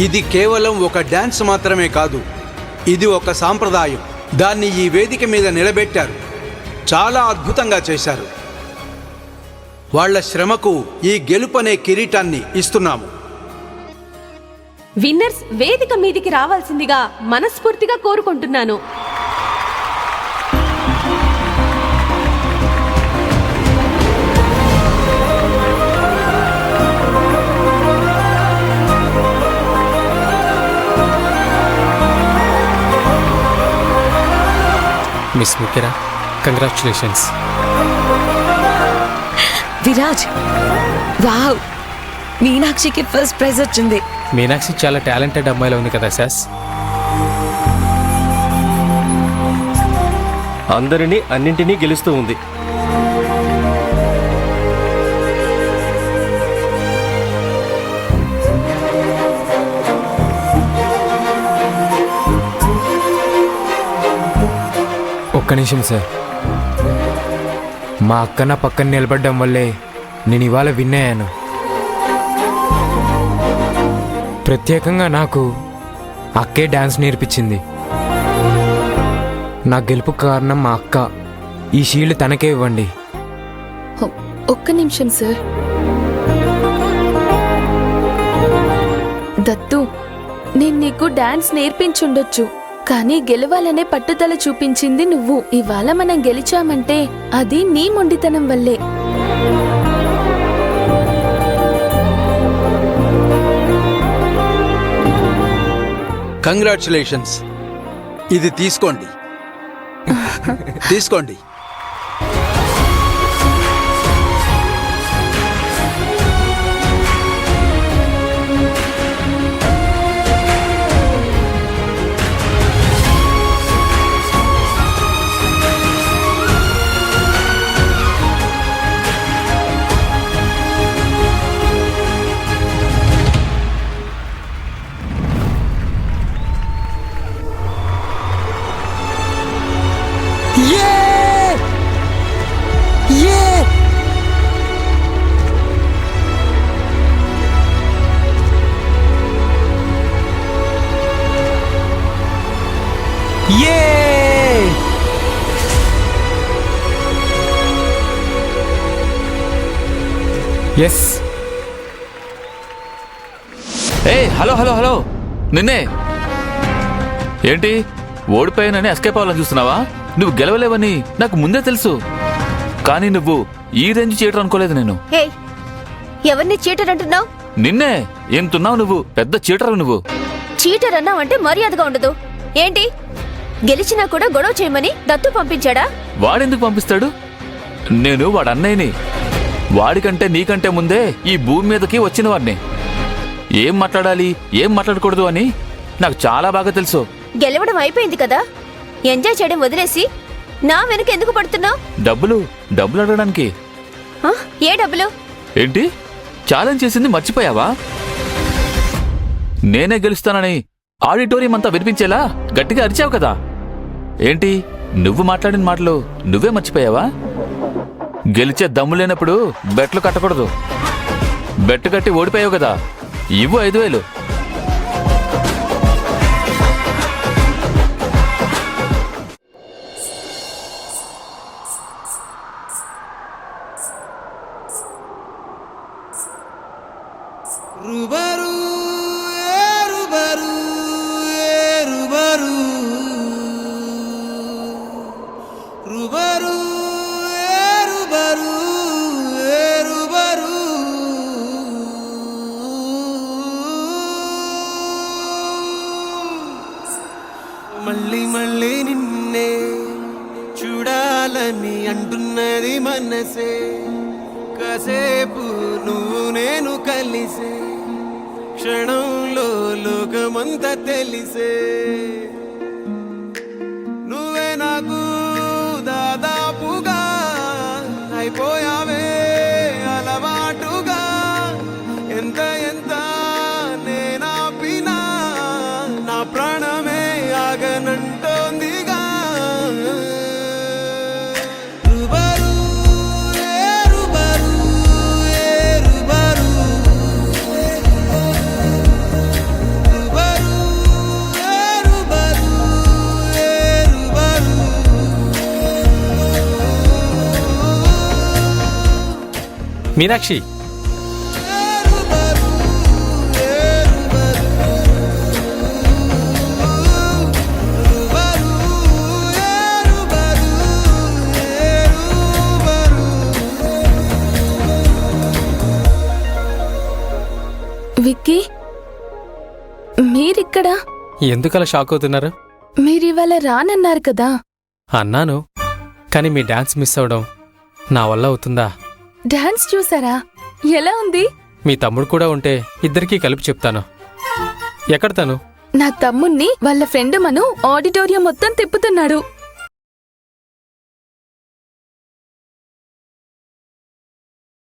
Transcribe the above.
ఇది కేవలం ఒక డాన్స్ మాత్రమే కాదు, ఇది ఒక సాంప్రదాయం. దాన్ని ఈ వేదిక మీద నిలబెట్టారు. చాలా అద్భుతంగా చేశారు. వాళ్ల శ్రమకు ఈ గెలుపనే కిరీటాన్ని ఇస్తున్నాము. విన్నర్స్ వేదిక మీదికి రావాల్సిందిగా మనస్ఫూర్తిగా కోరుకుంటున్నాను. మిస్ ముఖ్యరా, కంగ్రాచులేషన్స్. విరాజ్, వావ్, మీనాక్షికి ఫస్ట్ ప్రైజ్ వచ్చింది. మీనాక్షి చాలా టాలెంటెడ్ అమ్మాయిలో ఉంది కదా సాస్. అందరినీ అన్నింటినీ గెలుస్తూ ఉంది. ఒక్క నిమిషం సార్. మా అక్క నా పక్కన నిలబడ్డం వల్లే నేను ఇవాళ విన్ అయ్యాను. ప్రత్యేకంగా నాకు అక్కే డాన్స్ నేర్పించింది. నా గెలుపు కారణం మా అక్క. ఈ షీల్డ్ తనకే ఇవ్వండి. ఒక్క నిమిషం సార్. దత్తు, నేను నీకు డాన్స్ నేర్పించుండొచ్చు, కానీ గెలవాలనే పట్టుదల చూపించింది నువ్వు. ఇవాళ మనం గెలిచామంటే అది నీ మొండితనం వల్లే. కంగ్రాచులేషన్స్. ఇది తీసుకోండి. తీసుకోండి. ఎస్. హలో హలో హలో, నిన్నే. ఏంటి ఓడిపోయానని ఎస్కేప్ అవ్వాలని చూస్తున్నావా? నువ్వు గెలవలేవని నాకు ముందే తెలుసు, కానీ నువ్వు ఈ రేంజ్ చీటర్ అనుకోలేదు నేను. ఎవరిని చీటర్ అంటున్నావు? నిన్నే. ఏం తున్నావు నువ్వు? పెద్ద చీటర్ నువ్వు. చీటర్ అన్నావంటే మర్యాదగా ఉండదు. ఏంటి, గెలిచినా కూడా గొడవ చేయమని దత్తు పంపించాడా? వాడెందుకు పంపిస్తాడు? నేను వాడు అన్నయ్యని. వాడికంటే నీకంటే ముందే ఈ భూమి మీదకి వచ్చిన వాడిని. ఏం మాట్లాడాలి, ఏం మాట్లాడకూడదు అని నాకు చాలా బాగా తెలుసు. గెలవడం అయిపోయింది కదా, ఎంజాయ్ చేయడం వదిలేసి నా వెనక ఎందుకు పడుతున్నావు? డబ్బులు డబ్బులు అడగడానికి. ఏ డబ్బులు? ఏంటి, ఛాలెంజ్ చేసింది మర్చిపోయావా? నేనే గెలుస్తానని ఆడిటోరియం అంతా వినిపించేలా గట్టిగా అరిచావు కదా. ఏంటి, నువ్వు మాట్లాడిన మాటలు నువ్వే మర్చిపోయావా? గెలిచే దమ్ము లేనప్పుడు బెట్లు కట్టకూడదు. బెట్టు కట్టి ఓడిపోయావు కదా, ఇవ్వు 5,000. మళ్ళీ మళ్ళీ నిన్నే చూడాలని అంటున్నది మనసే. కాసేపు నువ్వు నేను కలిసే క్షణంలో లోకమంతా తెలిసే. నువ్వే నాకు దాదాపుగా అయిపోయావే అలవాటుగా. ఎంత ఎంత నేనాపినా నా ప్రాణమే ఆగనంటోందిగా. మీనాక్షి, విక్కీ, మీరిక్కడ? ఎందుకలా షాక్ అవుతున్నారు? మీరివాళ రానన్నారు కదా. అన్నాను, కానీ మీ డాన్స్ మిస్ అవడం నా వల్ల అవుతుందా? డాన్స్ చూసారా? ఎలా ఉంది? మీ తమ్ముడు కూడా ఉంటే ఇద్దరికీ కలిపి చెప్తాను. ఎక్కడ తను? నా తమ్ముణ్ణి వాళ్ళ ఫ్రెండ్ మను ఆడిటోరియం మొత్తం తిప్పుతున్నాడు.